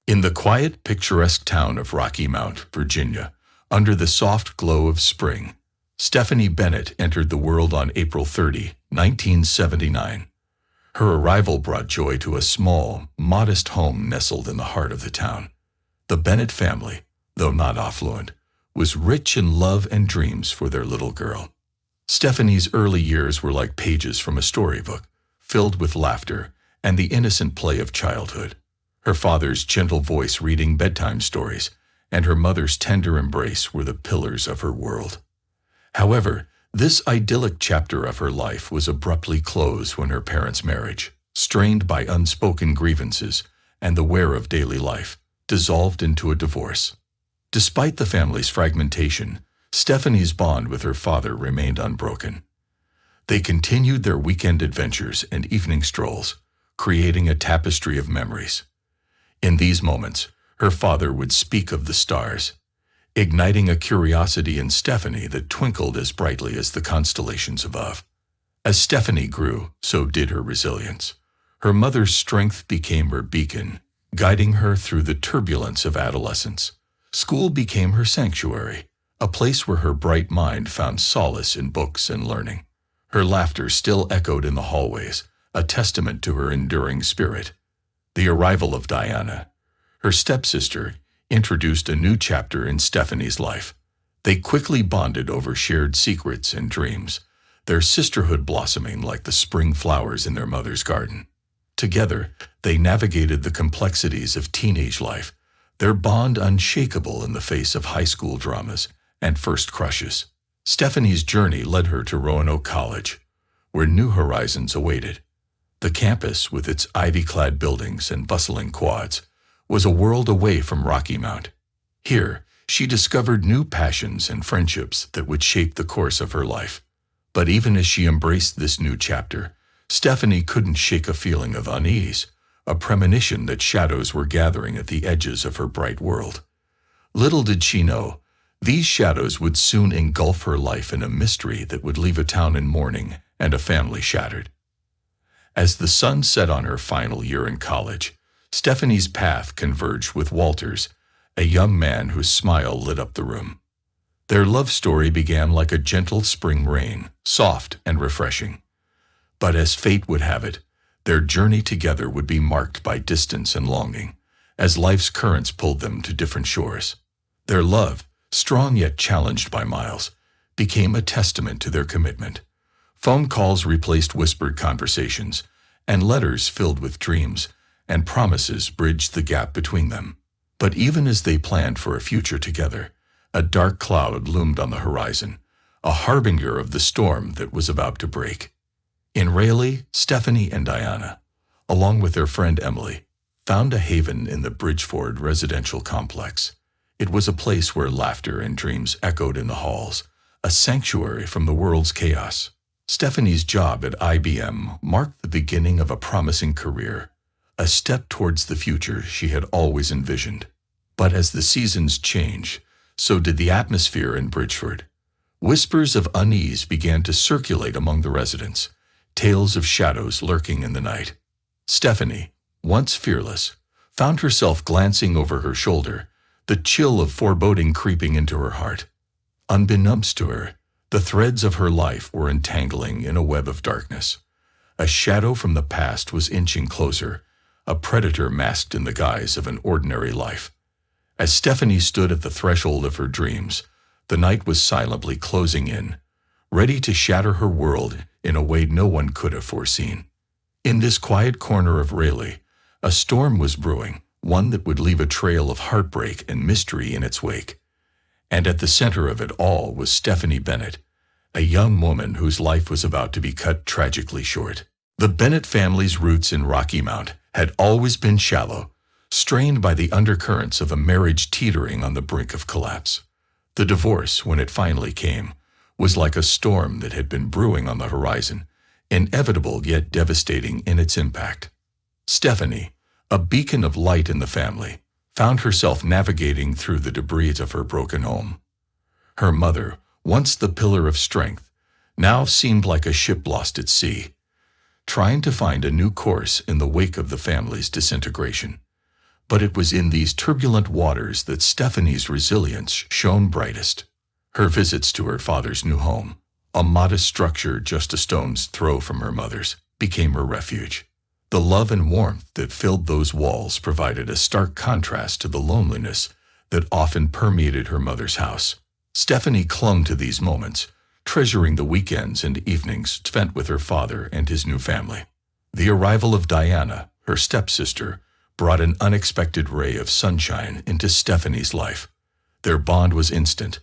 In the quiet, picturesque town of Rocky Mount, Virginia, under the soft glow of spring, Stephanie Bennett entered the world on April 30, 1979. Her arrival brought joy to a small, modest home nestled in the heart of the town. The Bennett family, though not affluent, was rich in love and dreams for their little girl. Stephanie's early years were like pages from a storybook, filled with laughter and the innocent play of childhood. Her father's gentle voice reading bedtime stories and her mother's tender embrace were the pillars of her world. However, this idyllic chapter of her life was abruptly closed when her parents' marriage, strained by unspoken grievances and the wear of daily life, dissolved into a divorce. Despite the family's fragmentation, Stephanie's bond with her father remained unbroken. They continued their weekend adventures and evening strolls, creating a tapestry of memories. In these moments, her father would speak of the stars, igniting a curiosity in Stephanie that twinkled as brightly as the constellations above. As Stephanie grew, so did her resilience. Her mother's strength became her beacon, guiding her through the turbulence of adolescence. School became her sanctuary, a place where her bright mind found solace in books and learning. Her laughter still echoed in the hallways, a testament to her enduring spirit. The arrival of Diana, her stepsister, introduced a new chapter in Stephanie's life. They quickly bonded over shared secrets and dreams, their sisterhood blossoming like the spring flowers in their mother's garden. Together, they navigated the complexities of teenage life, their bond unshakable in the face of high school dramas and first crushes. Stephanie's journey led her to Roanoke College, where new horizons awaited. The campus, with its ivy-clad buildings and bustling quads, was a world away from Rocky Mount. Here, she discovered new passions and friendships that would shape the course of her life. But even as she embraced this new chapter, Stephanie couldn't shake a feeling of unease, a premonition that shadows were gathering at the edges of her bright world. Little did she know, these shadows would soon engulf her life in a mystery that would leave a town in mourning and a family shattered. As the sun set on her final year in college, Stephanie's path converged with Walter's, a young man whose smile lit up the room. Their love story began like a gentle spring rain, soft and refreshing. But as fate would have it, their journey together would be marked by distance and longing, as life's currents pulled them to different shores. Their love, strong yet challenged by miles, became a testament to their commitment. Phone calls replaced whispered conversations, and letters filled with dreams and promises bridged the gap between them. But even as they planned for a future together, a dark cloud loomed on the horizon, a harbinger of the storm that was about to break. In Raleigh, Stephanie and Diana, along with their friend Emily, found a haven in the Bridgeford residential complex. It was a place where laughter and dreams echoed in the halls, a sanctuary from the world's chaos. Stephanie's job at IBM marked the beginning of a promising career, a step towards the future she had always envisioned. But as the seasons changed, so did the atmosphere in Bridgeford. Whispers of unease began to circulate among the residents, tales of shadows lurking in the night. Stephanie, once fearless, found herself glancing over her shoulder, the chill of foreboding creeping into her heart. Unbeknownst to her, the threads of her life were entangling in a web of darkness. A shadow from the past was inching closer, a predator masked in the guise of an ordinary life. As Stephanie stood at the threshold of her dreams, the night was silently closing in, ready to shatter her world in a way no one could have foreseen. In this quiet corner of Raleigh, a storm was brewing, one that would leave a trail of heartbreak and mystery in its wake. And at the center of it all was Stephanie Bennett, a young woman whose life was about to be cut tragically short. The Bennett family's roots in Rocky Mount had always been shallow, strained by the undercurrents of a marriage teetering on the brink of collapse. The divorce, when it finally came, was like a storm that had been brewing on the horizon, inevitable yet devastating in its impact. Stephanie, a beacon of light in the family, found herself navigating through the debris of her broken home. Her mother, once the pillar of strength, now seemed like a ship lost at sea, trying to find a new course in the wake of the family's disintegration. But it was in these turbulent waters that Stephanie's resilience shone brightest. Her visits to her father's new home, a modest structure just a stone's throw from her mother's, became her refuge. The love and warmth that filled those walls provided a stark contrast to the loneliness that often permeated her mother's house. Stephanie clung to these moments, treasuring the weekends and evenings spent with her father and his new family. The arrival of Diana, her stepsister, brought an unexpected ray of sunshine into Stephanie's life. Their bond was instant,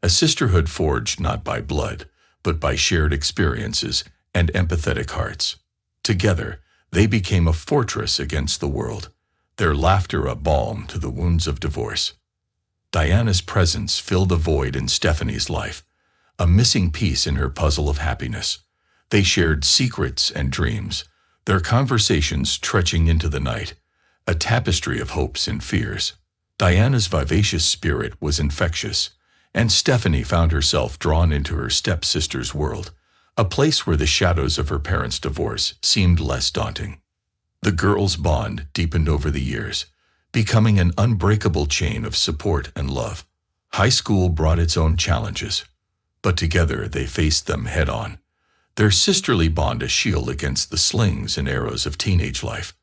a sisterhood forged not by blood, but by shared experiences and empathetic hearts. Together, they became a fortress against the world, their laughter a balm to the wounds of divorce. Diana's presence filled a void in Stephanie's life, a missing piece in her puzzle of happiness. They shared secrets and dreams, their conversations stretching into the night, a tapestry of hopes and fears. Diana's vivacious spirit was infectious, and Stephanie found herself drawn into her stepsister's world, a place where the shadows of her parents' divorce seemed less daunting. The girls' bond deepened over the years, becoming an unbreakable chain of support and love. High school brought its own challenges, but together they faced them head-on, their sisterly bond a shield against the slings and arrows of teenage life.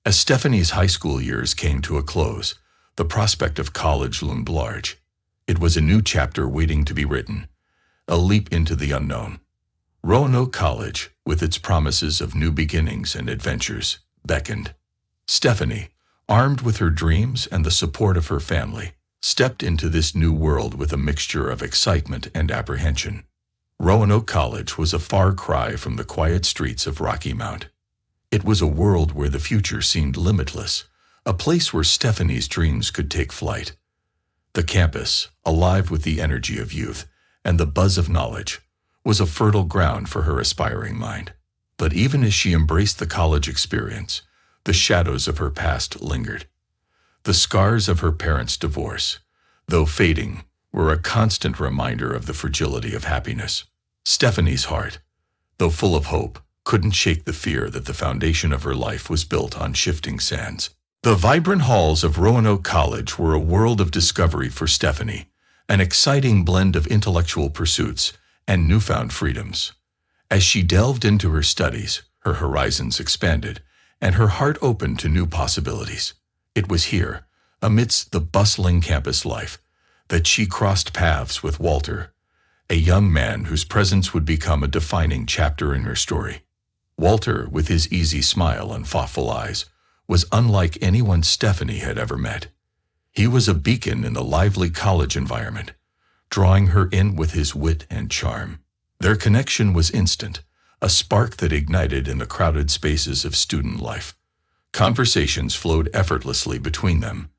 As Stephanie's high school years came to a close, the prospect of college loomed large. It was a new chapter waiting to be written, a leap into the unknown. Roanoke College, with its promises of new beginnings and adventures, beckoned. Stephanie, armed with her dreams and the support of her family, stepped into this new world with a mixture of excitement and apprehension. Roanoke College was a far cry from the quiet streets of Rocky Mount. It was a world where the future seemed limitless, a place where Stephanie's dreams could take flight. The campus, alive with the energy of youth and the buzz of knowledge, was a fertile ground for her aspiring mind. But even as she embraced the college experience, the shadows of her past lingered. The scars of her parents' divorce, though fading, were a constant reminder of the fragility of happiness. Stephanie's heart, though full of hope, couldn't shake the fear that the foundation of her life was built on shifting sands. The vibrant halls of Roanoke College were a world of discovery for Stephanie, an exciting blend of intellectual pursuits and newfound freedoms. As she delved into her studies, her horizons expanded, and her heart opened to new possibilities. It was here, amidst the bustling campus life, that she crossed paths with Walter, a young man whose presence would become a defining chapter in her story. Walter, with his easy smile and thoughtful eyes, was unlike anyone Stephanie had ever met. He was a beacon in the lively college environment, drawing her in with his wit and charm. Their connection was instant, a spark that ignited in the crowded spaces of student life. Conversations flowed effortlessly between them,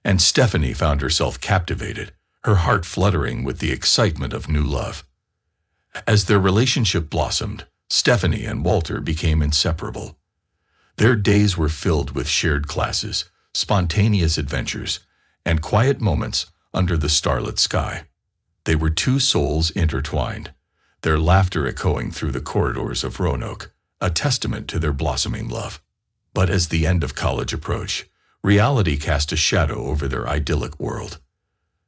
and Stephanie found herself captivated, her heart fluttering with the excitement of new love. As their relationship blossomed, Stephanie and Walter became inseparable. Their days were filled with shared classes, spontaneous adventures, and quiet moments under the starlit sky. They were two souls intertwined, their laughter echoing through the corridors of Roanoke, a testament to their blossoming love. But as the end of college approached, reality cast a shadow over their idyllic world.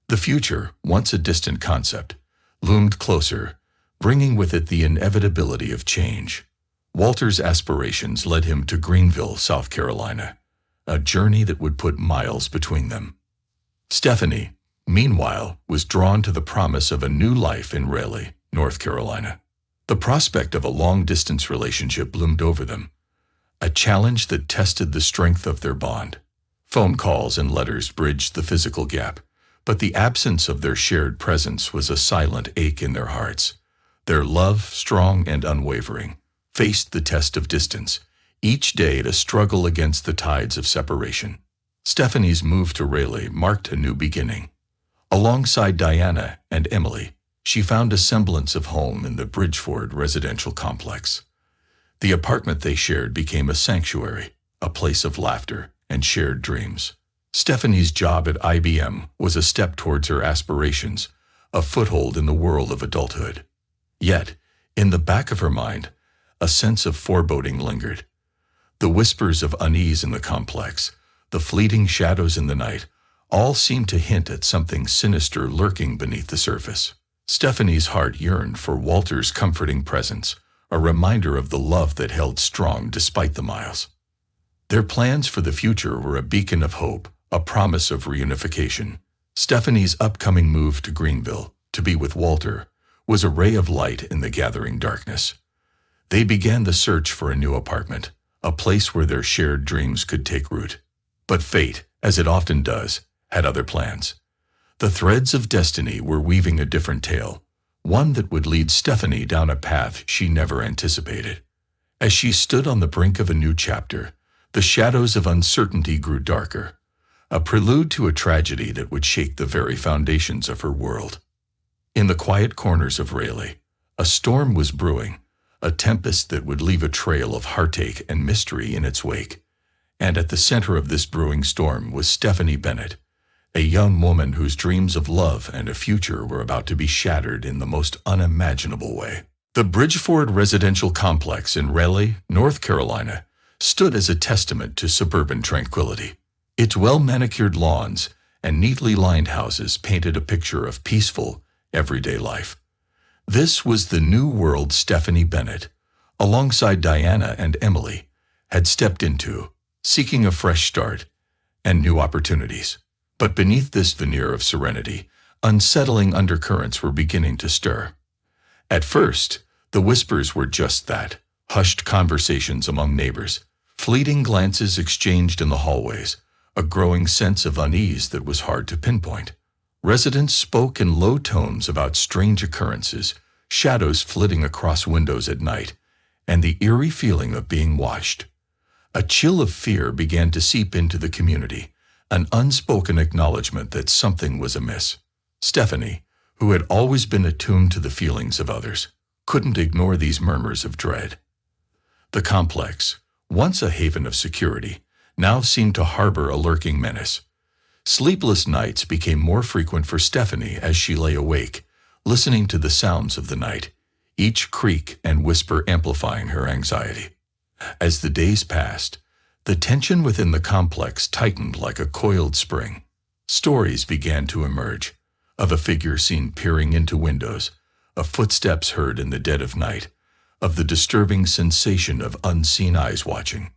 The future, once a distant concept, loomed closer, bringing with it the inevitability of change. Walter's aspirations led him to Greenville, South Carolina, a journey that would put miles between them. Stephanie, meanwhile, was drawn to the promise of a new life in Raleigh, North Carolina. The prospect of a long-distance relationship loomed over them, a challenge that tested the strength of their bond. Phone calls and letters bridged the physical gap, but the absence of their shared presence was a silent ache in their hearts. Their love, strong and unwavering, faced the test of distance, each day a struggle against the tides of separation. Stephanie's move to Raleigh marked a new beginning. Alongside Diana and Emily, she found a semblance of home in the Bridgeford residential complex. The apartment they shared became a sanctuary, a place of laughter and shared dreams. Stephanie's job at IBM was a step towards her aspirations, a foothold in the world of adulthood. Yet, in the back of her mind, a sense of foreboding lingered. The whispers of unease in the complex, the fleeting shadows in the night, all seemed to hint at something sinister lurking beneath the surface. Stephanie's heart yearned for Walter's comforting presence, a reminder of the love that held strong despite the miles. Their plans for the future were a beacon of hope, a promise of reunification. Stephanie's upcoming move to Greenville, to be with Walter, was a ray of light in the gathering darkness. They began the search for a new apartment, a place where their shared dreams could take root. But fate, as it often does, had other plans. The threads of destiny were weaving a different tale, one that would lead Stephanie down a path she never anticipated. As she stood on the brink of a new chapter, the shadows of uncertainty grew darker, a prelude to a tragedy that would shake the very foundations of her world. In the quiet corners of Raleigh, a storm was brewing, a tempest that would leave a trail of heartache and mystery in its wake. And at the center of this brewing storm was Stephanie Bennett, a young woman whose dreams of love and a future were about to be shattered in the most unimaginable way. The Bridgeford residential complex in Raleigh, North Carolina, stood as a testament to suburban tranquility. Its well-manicured lawns and neatly lined houses painted a picture of peaceful, everyday life. This was the new world Stephanie Bennett, alongside Diana and Emily, had stepped into, seeking a fresh start and new opportunities. But beneath this veneer of serenity, unsettling undercurrents were beginning to stir. At first, the whispers were just that, hushed conversations among neighbors, fleeting glances exchanged in the hallways, a growing sense of unease that was hard to pinpoint. Residents spoke in low tones about strange occurrences, shadows flitting across windows at night, and the eerie feeling of being watched. A chill of fear began to seep into the community, an unspoken acknowledgement that something was amiss. Stephanie, who had always been attuned to the feelings of others, couldn't ignore these murmurs of dread. The complex, once a haven of security, now seemed to harbor a lurking menace. Sleepless nights became more frequent for Stephanie as she lay awake, listening to the sounds of the night, each creak and whisper amplifying her anxiety. As the days passed, the tension within the complex tightened like a coiled spring. Stories began to emerge, of a figure seen peering into windows, of footsteps heard in the dead of night, of the disturbing sensation of unseen eyes watching.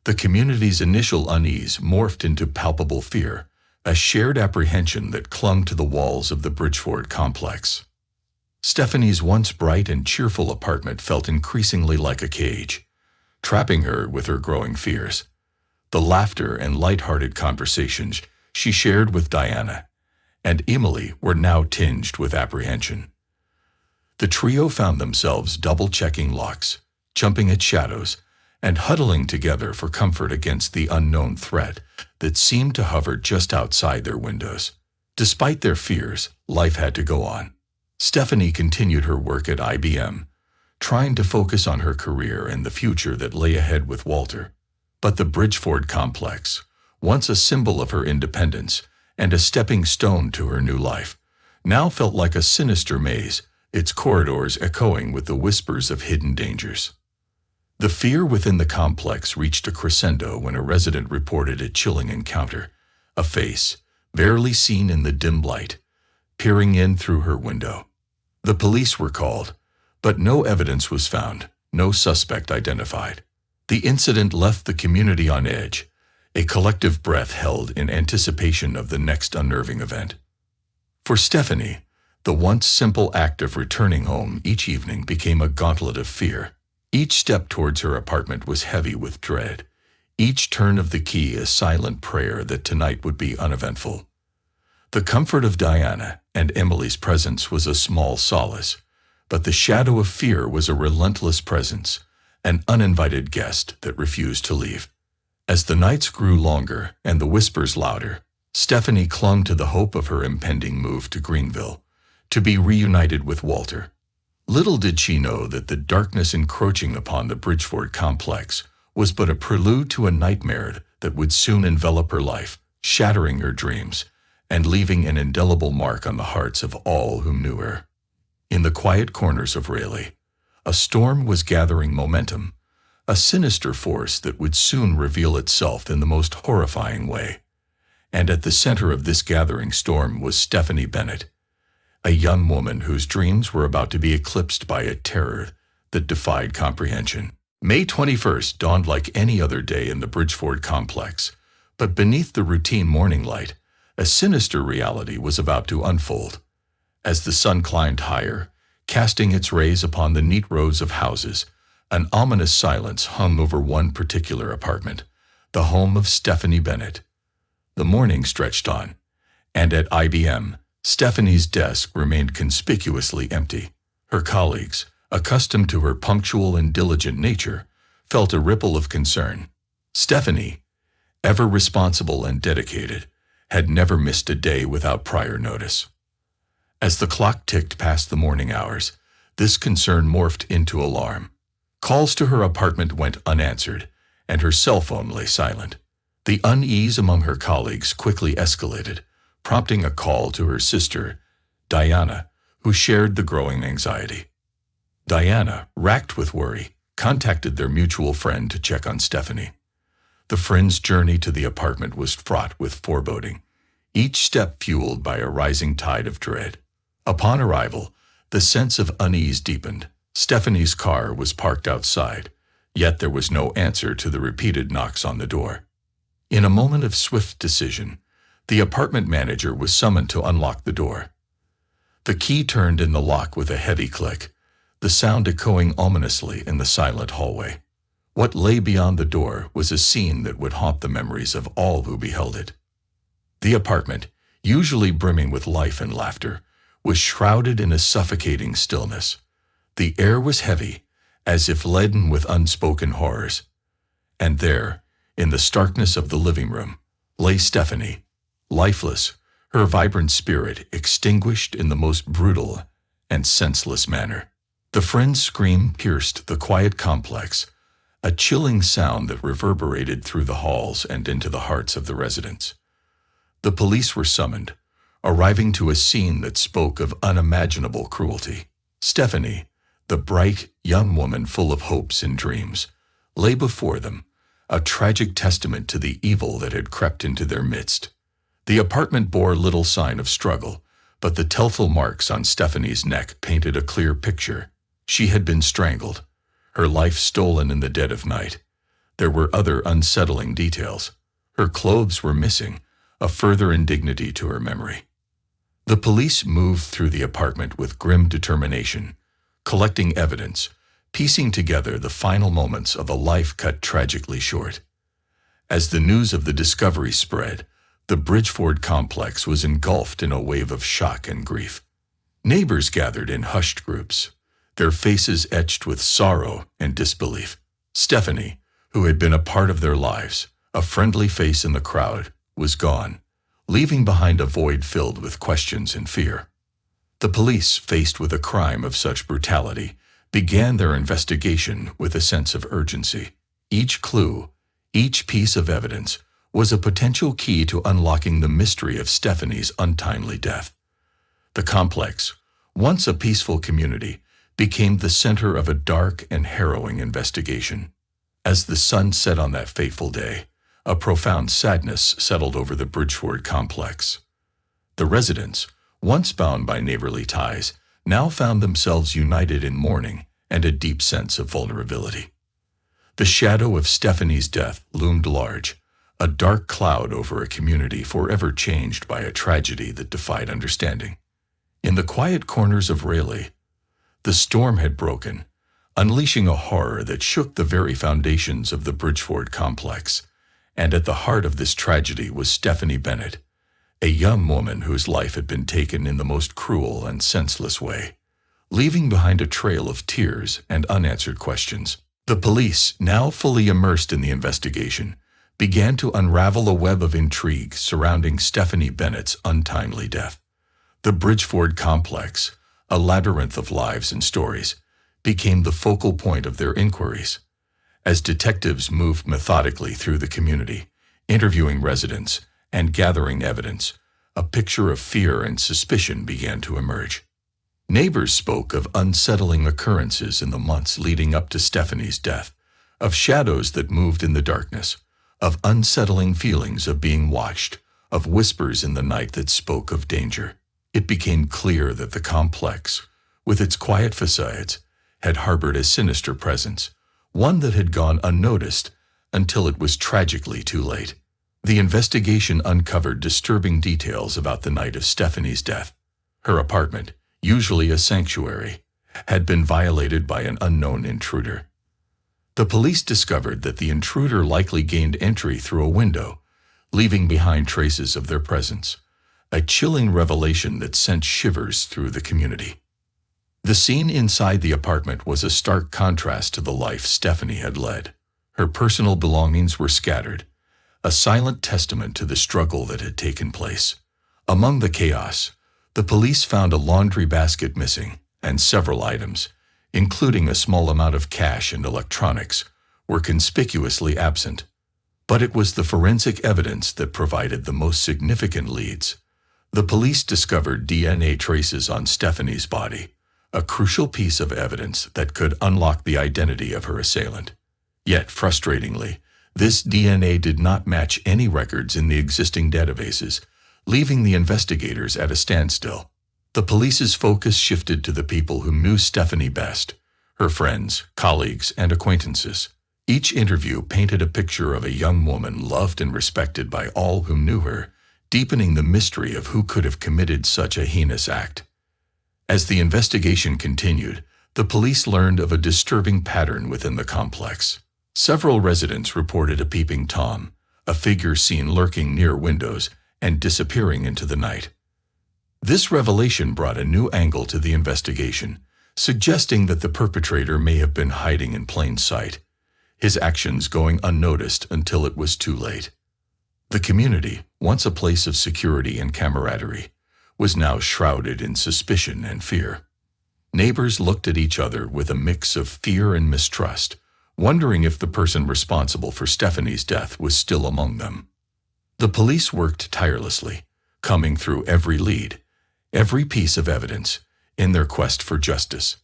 The community's initial unease morphed into palpable fear, a shared apprehension that clung to the walls of the Bridgeford complex. Stephanie's once bright and cheerful apartment felt increasingly like a cage, trapping her with her growing fears. The laughter and light-hearted conversations she shared with Diana and Emily were now tinged with apprehension. The trio found themselves double-checking locks, jumping at shadows, and huddling together for comfort against the unknown threat that seemed to hover just outside their windows. Despite their fears, life had to go on. Stephanie continued her work at IBM, trying to focus on her career and the future that lay ahead with Walter. But the Bridgeford complex, once a symbol of her independence and a stepping stone to her new life, now felt like a sinister maze, its corridors echoing with the whispers of hidden dangers. The fear within the complex reached a crescendo when a resident reported a chilling encounter, a face, barely seen in the dim light, peering in through her window. The police were called, but no evidence was found, no suspect identified. The incident left the community on edge, a collective breath held in anticipation of the next unnerving event. For Stephanie, the once simple act of returning home each evening became a gauntlet of fear. Each step towards her apartment was heavy with dread, each turn of the key a silent prayer that tonight would be uneventful. The comfort of Diana and Emily's presence was a small solace, but the shadow of fear was a relentless presence, an uninvited guest that refused to leave. As the nights grew longer and the whispers louder, Stephanie clung to the hope of her impending move to Greenville, to be reunited with Walter. Little did she know that the darkness encroaching upon the Bridgeford complex was but a prelude to a nightmare that would soon envelop her life, shattering her dreams, and leaving an indelible mark on the hearts of all who knew her. In the quiet corners of Raleigh, a storm was gathering momentum, a sinister force that would soon reveal itself in the most horrifying way. And at the center of this gathering storm was Stephanie Bennett, a young woman whose dreams were about to be eclipsed by a terror that defied comprehension. May 21st dawned like any other day in the Bridgeford complex, but beneath the routine morning light, a sinister reality was about to unfold. As the sun climbed higher, casting its rays upon the neat rows of houses, an ominous silence hung over one particular apartment, the home of Stephanie Bennett. The morning stretched on, and at IBM, Stephanie's desk remained conspicuously empty. Her colleagues, accustomed to her punctual and diligent nature, felt a ripple of concern. Stephanie, ever responsible and dedicated, had never missed a day without prior notice. As the clock ticked past the morning hours, this concern morphed into alarm. Calls to her apartment went unanswered, and her cell phone lay silent. The unease among her colleagues quickly escalated, prompting a call to her sister, Diana, who shared the growing anxiety. Diana, racked with worry, contacted their mutual friend to check on Stephanie. The friend's journey to the apartment was fraught with foreboding, each step fueled by a rising tide of dread. Upon arrival, the sense of unease deepened. Stephanie's car was parked outside, yet there was no answer to the repeated knocks on the door. In a moment of swift decision, the apartment manager was summoned to unlock the door. The key turned in the lock with a heavy click, the sound echoing ominously in the silent hallway. What lay beyond the door was a scene that would haunt the memories of all who beheld it. The apartment, usually brimming with life and laughter, was shrouded in a suffocating stillness. The air was heavy, as if laden with unspoken horrors. And there, in the starkness of the living room, lay Stephanie, lifeless, her vibrant spirit extinguished in the most brutal and senseless manner. The friend's scream pierced the quiet complex, a chilling sound that reverberated through the halls and into the hearts of the residents. The police were summoned, arriving to a scene that spoke of unimaginable cruelty. Stephanie, the bright, young woman full of hopes and dreams, lay before them, a tragic testament to the evil that had crept into their midst. The apartment bore little sign of struggle, but the telltale marks on Stephanie's neck painted a clear picture. She had been strangled, her life stolen in the dead of night. There were other unsettling details. Her clothes were missing, a further indignity to her memory. The police moved through the apartment with grim determination, collecting evidence, piecing together the final moments of a life cut tragically short. As the news of the discovery spread, the Bridgeford complex was engulfed in a wave of shock and grief. Neighbors gathered in hushed groups, their faces etched with sorrow and disbelief. Stephanie, who had been a part of their lives, a friendly face in the crowd, was gone, leaving behind a void filled with questions and fear. The police, faced with a crime of such brutality, began their investigation with a sense of urgency. Each clue, each piece of evidence, was a potential key to unlocking the mystery of Stephanie's untimely death. The complex, once a peaceful community, became the center of a dark and harrowing investigation. As the sun set on that fateful day, a profound sadness settled over the Bridgeford complex. The residents, once bound by neighborly ties, now found themselves united in mourning and a deep sense of vulnerability. The shadow of Stephanie's death loomed large, a dark cloud over a community forever changed by a tragedy that defied understanding. In the quiet corners of Raleigh, the storm had broken, unleashing a horror that shook the very foundations of the Bridgeford complex. And at the heart of this tragedy was Stephanie Bennett, a young woman whose life had been taken in the most cruel and senseless way, leaving behind a trail of tears and unanswered questions. The police, now fully immersed in the investigation, began to unravel a web of intrigue surrounding Stephanie Bennett's untimely death. The Bridgeford complex, a labyrinth of lives and stories, became the focal point of their inquiries. As detectives moved methodically through the community, interviewing residents and gathering evidence, a picture of fear and suspicion began to emerge. Neighbors spoke of unsettling occurrences in the months leading up to Stephanie's death, of shadows that moved in the darkness, of unsettling feelings of being watched, of whispers in the night that spoke of danger. It became clear that the complex, with its quiet facades, had harbored a sinister presence, one that had gone unnoticed until it was tragically too late. The investigation uncovered disturbing details about the night of Stephanie's death. Her apartment, usually a sanctuary, had been violated by an unknown intruder. The police discovered that the intruder likely gained entry through a window, leaving behind traces of their presence, a chilling revelation that sent shivers through the community. The scene inside the apartment was a stark contrast to the life Stephanie had led. Her personal belongings were scattered, a silent testament to the struggle that had taken place. Among the chaos, the police found a laundry basket missing, and several items, including a small amount of cash and electronics, were conspicuously absent. But it was the forensic evidence that provided the most significant leads. The police discovered DNA traces on Stephanie's body, a crucial piece of evidence that could unlock the identity of her assailant. Yet, frustratingly, this DNA did not match any records in the existing databases, leaving the investigators at a standstill. The police's focus shifted to the people who knew Stephanie best, her friends, colleagues, and acquaintances. Each interview painted a picture of a young woman loved and respected by all who knew her, deepening the mystery of who could have committed such a heinous act. As the investigation continued, the police learned of a disturbing pattern within the complex. Several residents reported a peeping Tom, a figure seen lurking near windows and disappearing into the night. This revelation brought a new angle to the investigation, suggesting that the perpetrator may have been hiding in plain sight, his actions going unnoticed until it was too late. The community, once a place of security and camaraderie, was now shrouded in suspicion and fear. Neighbors looked at each other with a mix of fear and mistrust, wondering if the person responsible for Stephanie's death was still among them. The police worked tirelessly, combing through every lead, every piece of evidence, in their quest for justice.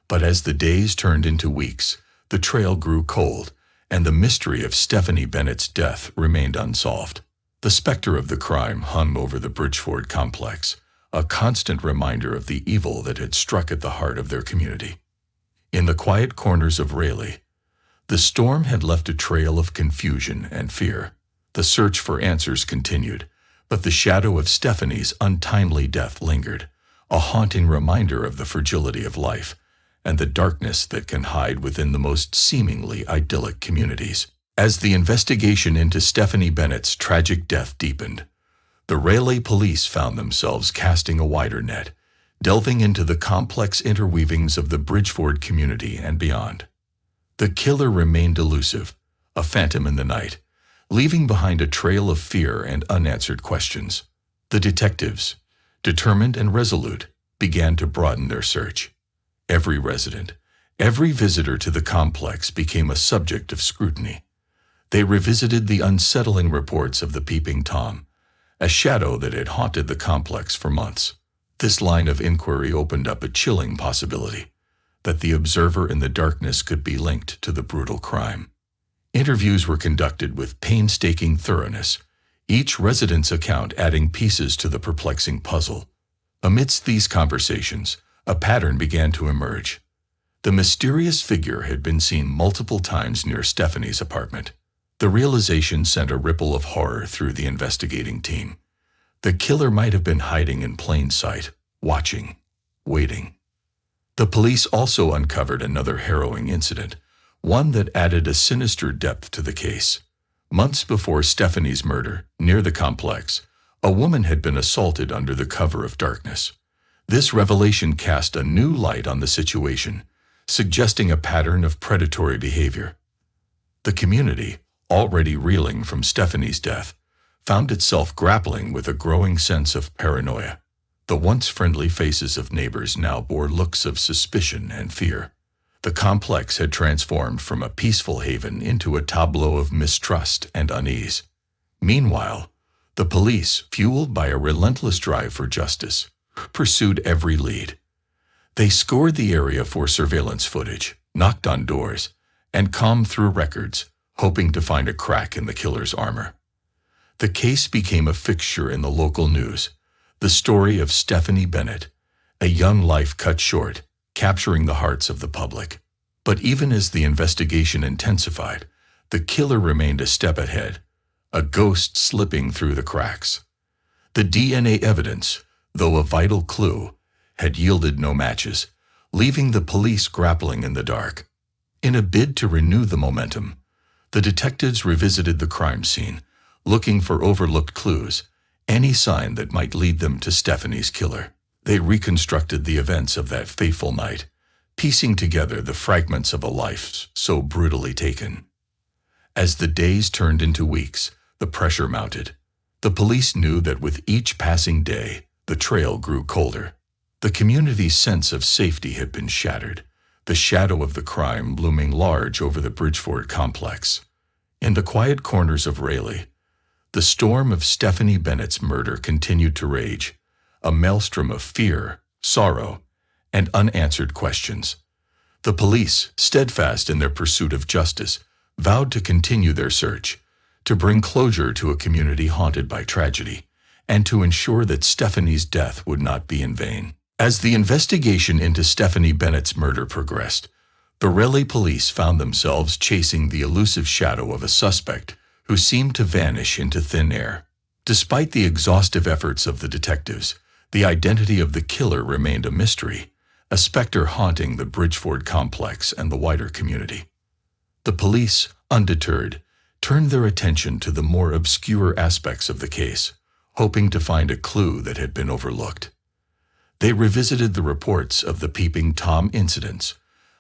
But as the days turned into weeks, the trail grew cold, and the mystery of Stephanie Bennett's death remained unsolved. The specter of the crime hung over the Bridgeford complex, a constant reminder of the evil that had struck at the heart of their community. In the quiet corners of Raleigh, the storm had left a trail of confusion and fear. The search for answers continued, but the shadow of Stephanie's untimely death lingered, a haunting reminder of the fragility of life and the darkness that can hide within the most seemingly idyllic communities. As the investigation into Stephanie Bennett's tragic death deepened, the Raleigh police found themselves casting a wider net, delving into the complex interweavings of the Bridgeford community and beyond. The killer remained elusive, a phantom in the night, leaving behind a trail of fear and unanswered questions. The detectives, determined and resolute, began to broaden their search. Every resident, every visitor to the complex became a subject of scrutiny. They revisited the unsettling reports of the peeping Tom, a shadow that had haunted the complex for months. This line of inquiry opened up a chilling possibility, that the observer in the darkness could be linked to the brutal crime. Interviews were conducted with painstaking thoroughness, each resident's account adding pieces to the perplexing puzzle. Amidst these conversations, a pattern began to emerge. The mysterious figure had been seen multiple times near Stephanie's apartment. The realization sent a ripple of horror through the investigating team. The killer might have been hiding in plain sight, watching, waiting. The police also uncovered another harrowing incident, one that added a sinister depth to the case. Months before Stephanie's murder, near the complex, a woman had been assaulted under the cover of darkness. This revelation cast a new light on the situation, suggesting a pattern of predatory behavior. The community, already reeling from Stephanie's death, found itself grappling with a growing sense of paranoia. The once friendly faces of neighbors now bore looks of suspicion and fear. The complex had transformed from a peaceful haven into a tableau of mistrust and unease. Meanwhile, the police, fueled by a relentless drive for justice, pursued every lead. They scoured the area for surveillance footage, knocked on doors, and combed through records, hoping to find a crack in the killer's armor. The case became a fixture in the local news, the story of Stephanie Bennett, a young life cut short, capturing the hearts of the public. But even as the investigation intensified, the killer remained a step ahead, a ghost slipping through the cracks. The DNA evidence, though a vital clue, had yielded no matches, leaving the police grappling in the dark. In a bid to renew the momentum, the detectives revisited the crime scene, looking for overlooked clues, any sign that might lead them to Stephanie's killer. They reconstructed the events of that fateful night, piecing together the fragments of a life so brutally taken. As the days turned into weeks, the pressure mounted. The police knew that with each passing day, the trail grew colder. The community's sense of safety had been shattered, the shadow of the crime looming large over the Bridgeford complex. In the quiet corners of Raleigh, the storm of Stephanie Bennett's murder continued to rage, a maelstrom of fear, sorrow, and unanswered questions. The police, steadfast in their pursuit of justice, vowed to continue their search, to bring closure to a community haunted by tragedy, and to ensure that Stephanie's death would not be in vain. As the investigation into Stephanie Bennett's murder progressed, the Raleigh police found themselves chasing the elusive shadow of a suspect who seemed to vanish into thin air. Despite the exhaustive efforts of the detectives, the identity of the killer remained a mystery, a specter haunting the Bridgeford complex and the wider community. The police, undeterred, turned their attention to the more obscure aspects of the case, hoping to find a clue that had been overlooked. They revisited the reports of the Peeping Tom incidents,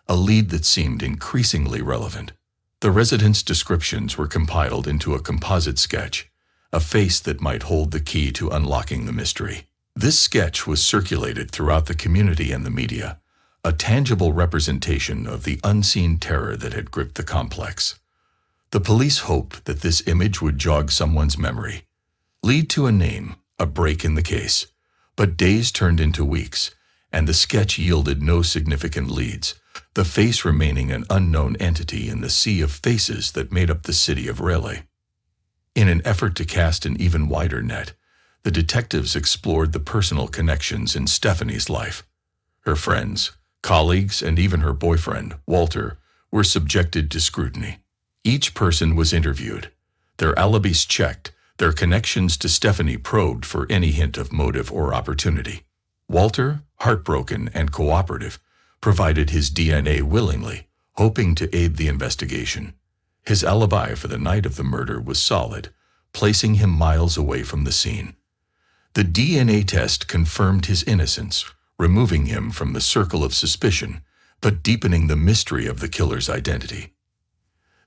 a lead that seemed increasingly relevant. The residents' descriptions were compiled into a composite sketch, a face that might hold the key to unlocking the mystery. This sketch was circulated throughout the community and the media, a tangible representation of the unseen terror that had gripped the complex. The police hoped that this image would jog someone's memory, lead to a name, a break in the case. But days turned into weeks, and the sketch yielded no significant leads, the face remaining an unknown entity in the sea of faces that made up the city of Raleigh. In an effort to cast an even wider net, the detectives explored the personal connections in Stephanie's life. Her friends, colleagues, and even her boyfriend, Walter, were subjected to scrutiny. Each person was interviewed, their alibis checked, their connections to Stephanie probed for any hint of motive or opportunity. Walter, heartbroken and cooperative, provided his DNA willingly, hoping to aid the investigation. His alibi for the night of the murder was solid, placing him miles away from the scene. The DNA test confirmed his innocence, removing him from the circle of suspicion, but deepening the mystery of the killer's identity.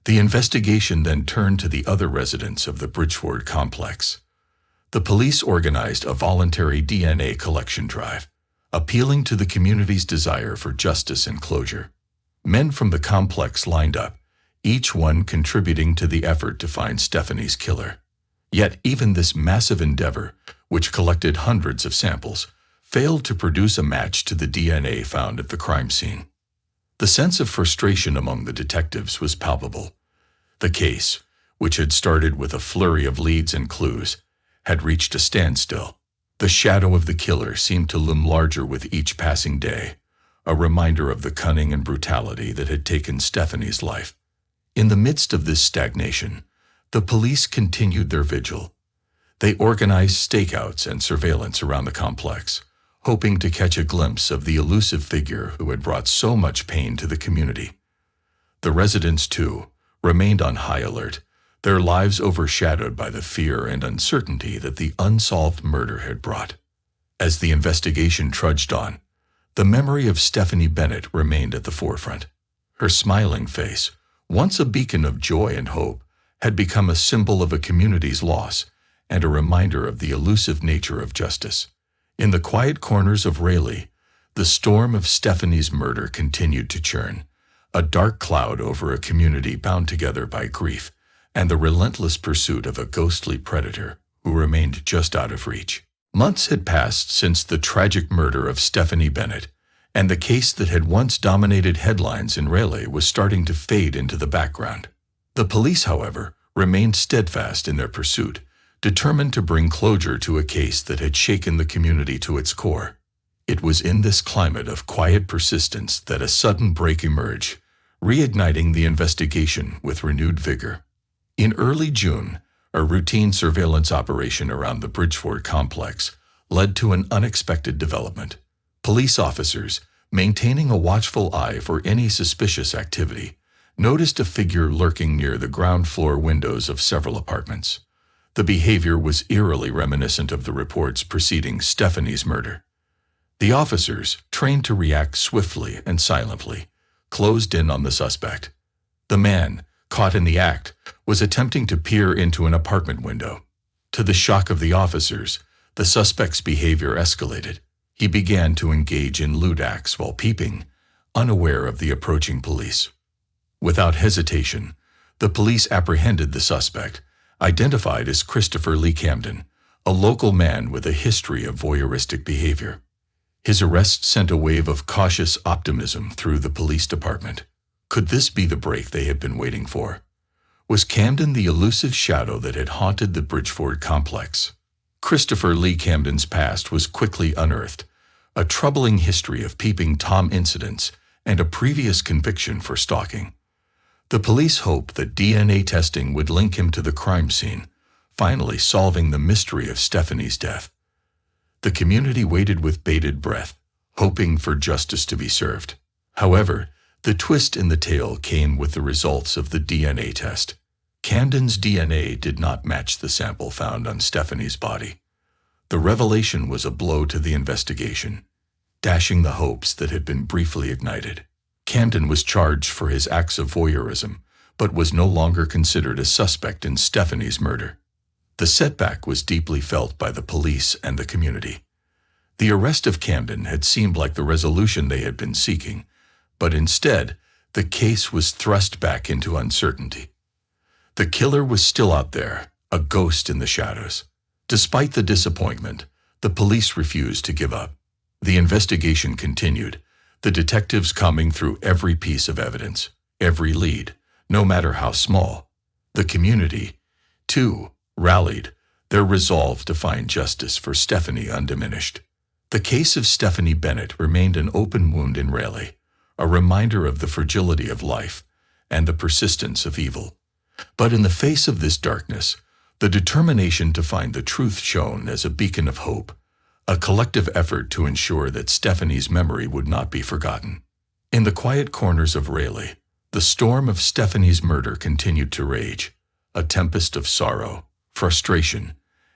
The investigation then turned to the other residents of the Bridgeford complex. The police organized a voluntary DNA collection drive, appealing to the community's desire for justice and closure. Men from the complex lined up, each one contributing to the effort to find Stephanie's killer. Yet even this massive endeavor, which collected hundreds of samples, failed to produce a match to the DNA found at the crime scene. The sense of frustration among the detectives was palpable. The case, which had started with a flurry of leads and clues, had reached a standstill. The shadow of the killer seemed to loom larger with each passing day, a reminder of the cunning and brutality that had taken Stephanie's life. In the midst of this stagnation, the police continued their vigil. They organized stakeouts and surveillance around the complex, hoping to catch a glimpse of the elusive figure who had brought so much pain to the community. The residents, too, remained on high alert, their lives overshadowed by the fear and uncertainty that the unsolved murder had brought. As the investigation trudged on, the memory of Stephanie Bennett remained at the forefront. Her smiling face, once a beacon of joy and hope, had become a symbol of a community's loss and a reminder of the elusive nature of justice. In the quiet corners of Raleigh, the storm of Stephanie's murder continued to churn, a dark cloud over a community bound together by grief and the relentless pursuit of a ghostly predator who remained just out of reach. Months had passed since the tragic murder of Stephanie Bennett, and the case that had once dominated headlines in Raleigh was starting to fade into the background. The police, however, remained steadfast in their pursuit, determined to bring closure to a case that had shaken the community to its core. It was in this climate of quiet persistence that a sudden break emerged, reigniting the investigation with renewed vigor. In early June, a routine surveillance operation around the Bridgeford complex led to an unexpected development. Police officers, maintaining a watchful eye for any suspicious activity, noticed a figure lurking near the ground floor windows of several apartments. The behavior was eerily reminiscent of the reports preceding Stephanie's murder. The officers, trained to react swiftly and silently, closed in on the suspect. The man, caught in the act, was attempting to peer into an apartment window. To the shock of the officers, the suspect's behavior escalated. He began to engage in lewd acts while peeping, unaware of the approaching police. Without hesitation, the police apprehended the suspect, identified as Christopher Lee Camden, a local man with a history of voyeuristic behavior. His arrest sent a wave of cautious optimism through the police department. Could this be the break they had been waiting for? Was Camden the elusive shadow that had haunted the Bridgeford complex? Christopher Lee Camden's past was quickly unearthed, a troubling history of peeping Tom incidents and a previous conviction for stalking. The police hoped that DNA testing would link him to the crime scene, finally solving the mystery of Stephanie's death. The community waited with bated breath, hoping for justice to be served. However, the twist in the tale came with the results of the DNA test. Camden's DNA did not match the sample found on Stephanie's body. The revelation was a blow to the investigation, dashing the hopes that had been briefly ignited. Camden was charged for his acts of voyeurism, but was no longer considered a suspect in Stephanie's murder. The setback was deeply felt by the police and the community. The arrest of Camden had seemed like the resolution they had been seeking, but instead, the case was thrust back into uncertainty. The killer was still out there, a ghost in the shadows. Despite the disappointment, the police refused to give up. The investigation continued, the detectives combing through every piece of evidence, every lead, no matter how small. The community, too, rallied, their resolve to find justice for Stephanie undiminished. The case of Stephanie Bennett remained an open wound in Raleigh, a reminder of the fragility of life and the persistence of evil. But in the face of this darkness, the determination to find the truth shone as a beacon of hope, a collective effort to ensure that Stephanie's memory would not be forgotten. In the quiet corners of Raleigh, the storm of Stephanie's murder continued to rage, a tempest of sorrow, frustration,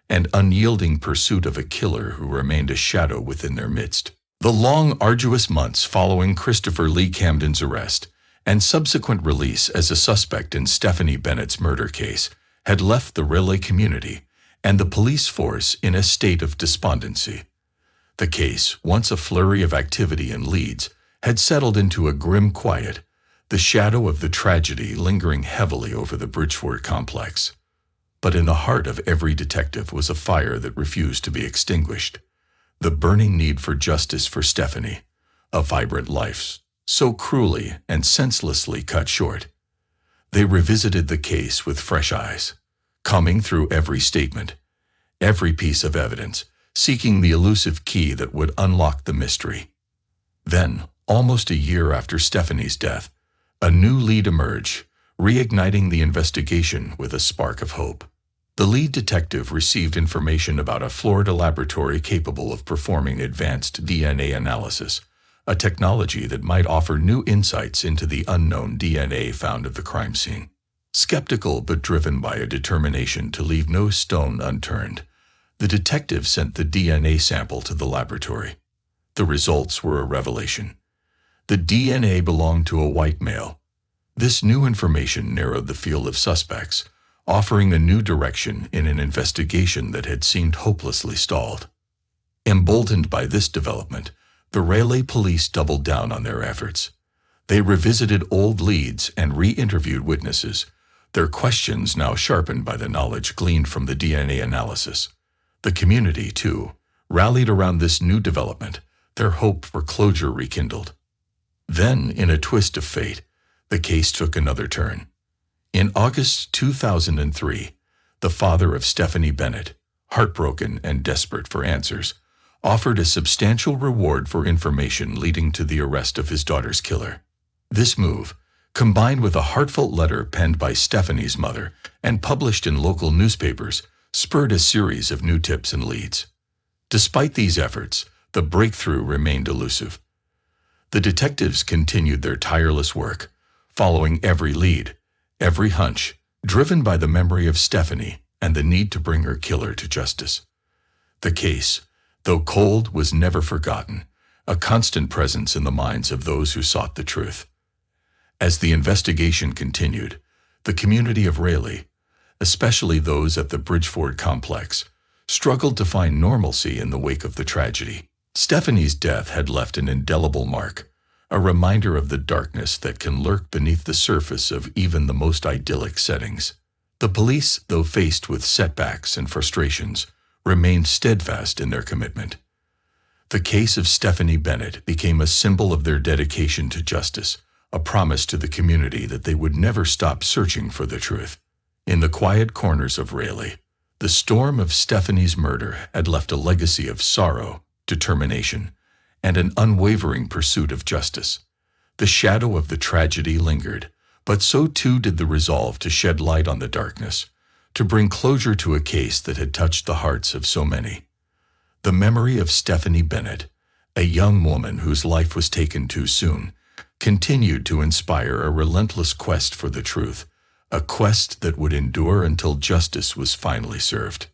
and unyielding pursuit of a killer who remained a shadow within their midst. The long, arduous months following Christopher Lee Camden's arrest and subsequent release as a suspect in Stephanie Bennett's murder case had left the Raleigh community and the police force in a state of despondency. The case, once a flurry of activity and leads, had settled into a grim quiet, the shadow of the tragedy lingering heavily over the Bridgeford complex. But in the heart of every detective was a fire that refused to be extinguished, the burning need for justice for Stephanie, a vibrant life so cruelly and senselessly cut short. They revisited the case with fresh eyes, combing through every statement, every piece of evidence, seeking the elusive key that would unlock the mystery. Then, almost a year after Stephanie's death, a new lead emerged, reigniting the investigation with a spark of hope. The lead detective received information about a Florida laboratory capable of performing advanced DNA analysis, a technology that might offer new insights into the unknown DNA found at the crime scene. Skeptical but driven by a determination to leave no stone unturned, the detective sent the DNA sample to the laboratory. The results were a revelation. The DNA belonged to a white male. This new information narrowed the field of suspects, offering a new direction in an investigation that had seemed hopelessly stalled. Emboldened by this development, the Raleigh police doubled down on their efforts. They revisited old leads and re-interviewed witnesses, their questions now sharpened by the knowledge gleaned from the DNA analysis. The community, too, rallied around this new development, their hope for closure rekindled. Then, in a twist of fate, the case took another turn. In August 2003, the father of Stephanie Bennett, heartbroken and desperate for answers, offered a substantial reward for information leading to the arrest of his daughter's killer. This move, combined with a heartfelt letter penned by Stephanie's mother and published in local newspapers, spurred a series of new tips and leads. Despite these efforts, the breakthrough remained elusive. The detectives continued their tireless work, following every lead, every hunch, driven by the memory of Stephanie and the need to bring her killer to justice. The case, though cold, was never forgotten, a constant presence in the minds of those who sought the truth. As the investigation continued, the community of Raleigh, especially those at the Bridgeford complex, struggled to find normalcy in the wake of the tragedy. Stephanie's death had left an indelible mark, a reminder of the darkness that can lurk beneath the surface of even the most idyllic settings. The police, though faced with setbacks and frustrations, remained steadfast in their commitment. The case of Stephanie Bennett became a symbol of their dedication to justice, a promise to the community that they would never stop searching for the truth. In the quiet corners of Raleigh, the storm of Stephanie's murder had left a legacy of sorrow, determination, and an unwavering pursuit of justice. The shadow of the tragedy lingered, but so too did the resolve to shed light on the darkness, to bring closure to a case that had touched the hearts of so many. The memory of Stephanie Bennett, a young woman whose life was taken too soon, continued to inspire a relentless quest for the truth, a quest that would endure until justice was finally served.